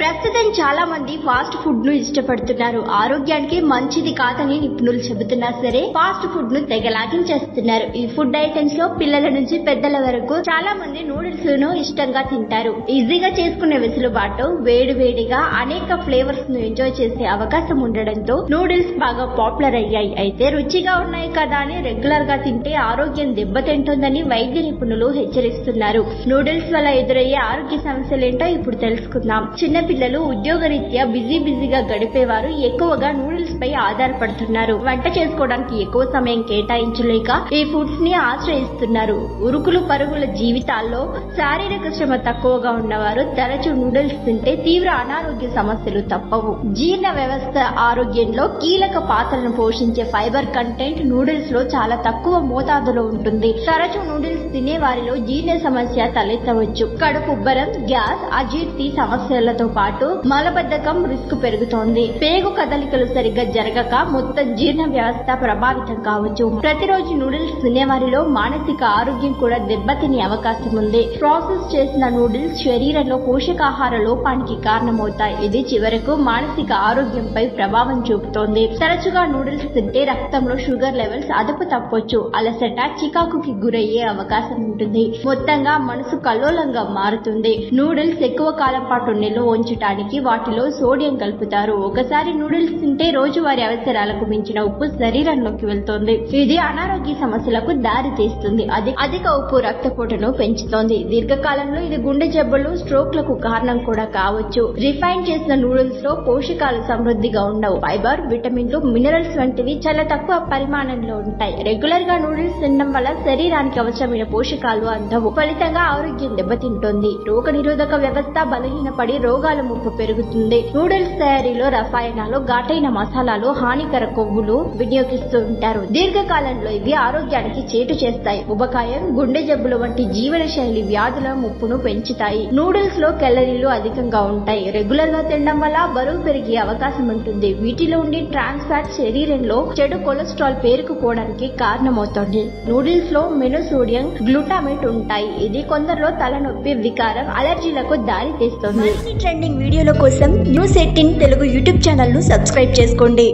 ప్రస్తుతం చాలా మంది ఫాస్ట్ ఫుడ్ ను ఇష్టపడుతున్నారు. ఆరోగ్యానికి మంచిది కాదని నిపుణులు చెబుతున్నా సరే ఫాస్ట్ ఫుడ్ ను తెగలాగించేస్తున్నారు. ఈ ఫుడ్ ఐటమ్స్ లో పిల్లల నుంచి పెద్దల వరకు చాలా మంది నూడిల్స్ ను ఇష్టంగా తింటారు. ఈజీగా చేసుకునే వెసులుబాటు, వేడివేడిగా అనేక ఫ్లేవర్స్ ను ఎంజాయ్ చేసే అవకాశం ఉండడంతో నూడిల్స్ బాగా పాపులర్ అయ్యాయి. అయితే రుచిగా ఉన్నాయి కదా అని రెగ్యులర్ గా తింటే ఆరోగ్యం దెబ్బతింటుందని వైద్య నిపుణులు హెచ్చరిస్తున్నారు. నూడిల్స్ వల్ల ఎదురయ్యే ఆరోగ్య సమస్యలేంటో ఇప్పుడు తెలుసుకుందాం. పిల్లలు ఉద్యోగరీత్యా బిజీగా గడిపేవారు ఎక్కువగా నూడిల్స్ పై ఆధారపడుతున్నారు. వంట చేసుకోవడానికి ఎక్కువ సమయం కేటాయించలేక ఈ ఫుడ్స్ ని ఆశ్రయిస్తున్నారు. ఉరుకులు పరుగుల జీవితాల్లో శారీరక శ్రమ తక్కువగా ఉన్నవారు తరచూ నూడిల్స్ తింటే తీవ్ర అనారోగ్య సమస్యలు తప్పవు. జీర్ణ వ్యవస్థ ఆరోగ్యంలో కీలక పాత్రను పోషించే ఫైబర్ కంటెంట్ నూడిల్స్ లో చాలా తక్కువ మోతాదులో ఉంటుంది. తరచూ నూడిల్స్ తినే వారిలో జీర్ణ సమస్య తలెత్తవచ్చు. కడుపు ఉబ్బరం, గ్యాస్, అజీర్తి సమస్యలతో పాటు మలబద్ధకం రిస్క్ పెరుగుతోంది. పేగు కదలికలు సరిగ్గా జరగక మొత్తం జీర్ణ వ్యవస్థ ప్రభావితం కావచ్చు. ప్రతిరోజు నూడిల్స్ తినేవారిలో మానసిక ఆరోగ్యం కూడా దెబ్బతినే అవకాశం ఉంది. ప్రాసెస్ చేసిన నూడిల్స్ శరీరంలో పోషకాహార లోపానికి కారణమవుతాయి. ఇది చివరకు మానసిక ఆరోగ్యంపై ప్రభావం చూపుతోంది. తరచుగా నూడిల్స్ తింటే రక్తంలో షుగర్ లెవెల్స్ అదుపు తప్పొచ్చు. అలసట, చికాకుకి గురయ్యే అవకాశం ఉంటుంది. మొత్తంగా మనసు కల్లోలంగా మారుతుంది. నూడిల్స్ ఎక్కువ కాలం పాటు నిల్వ ఉంచడానికి వాటిలో సోడియం కలుపుతారు. ఒకసారి నూడిల్స్ తింటే రోజువారీ అవసరాలకు మించిన ఉప్పు శరీరంలోకి వెళ్తుంది. ఇది అనారోగ్య సమస్యలకు దారి తీస్తుంది. అధిక ఉప్పు రక్తపోటును పెంచుతోంది. దీర్ఘకాలంలో ఇది గుండె జబ్బులు, స్ట్రోక్ లకు కారణం కూడా కావచ్చు. రిఫైన్ చేసిన నూడిల్స్ లో పోషకాలు సమృద్ధిగా ఉండవు. ఫైబర్, విటమిన్లు, మినరల్స్ వంటివి చాలా తక్కువ పరిమాణంలో ఉంటాయి. రెగ్యులర్ గా నూడిల్స్ తినడం వల్ల శరీరానికి అవసరమైన పోషకాలు అందవు. ఫలితంగా ఆరోగ్యం దెబ్బతింటుంది. రోగ నిరోధక వ్యవస్థ బలహీనపడి రోగాల ముప్పు పెరుగుతుంది. నూడిల్స్ తయారీలో రసాయనాలు, ఘాటైన మసాలాలు, హానికర కొవ్వులు వినియోగిస్తూ ఉంటారు. దీర్ఘకాలంలో ఇవి ఆరోగ్యానికి చేటు చేస్తాయి. ఉబకాయం, గుండె జబ్బులు వంటి జీవన శైలి వ్యాధుల ముప్పును పెంచుతాయి. నూడిల్స్ లో కేలరీలు అధికంగా ఉంటాయి. రెగ్యులర్ గా తినడం వల్ల బరువు పెరిగే అవకాశం ఉంటుంది. వీటిలో ఉండే ట్రాన్స్ ఫ్యాట్ శరీరంలో చెడు కొలెస్ట్రాల్ పేరుకుపోవడానికి కారణమవుతుంది. నూడిల్స్ లో మెనోసోడియం, గ్లూటామేట్ ఉంటాయి. ఇది కొందరిలో తలనొప్పి, వికారం, అలర్జీలకు దారి తీస్తుంది. ట్రెండింగ్ వీడియోల కోసం న్యూస్ 18 తెలుగు యూట్యూబ్ ఛానల్ ను సబ్స్క్రైబ్ చేసుకోండి.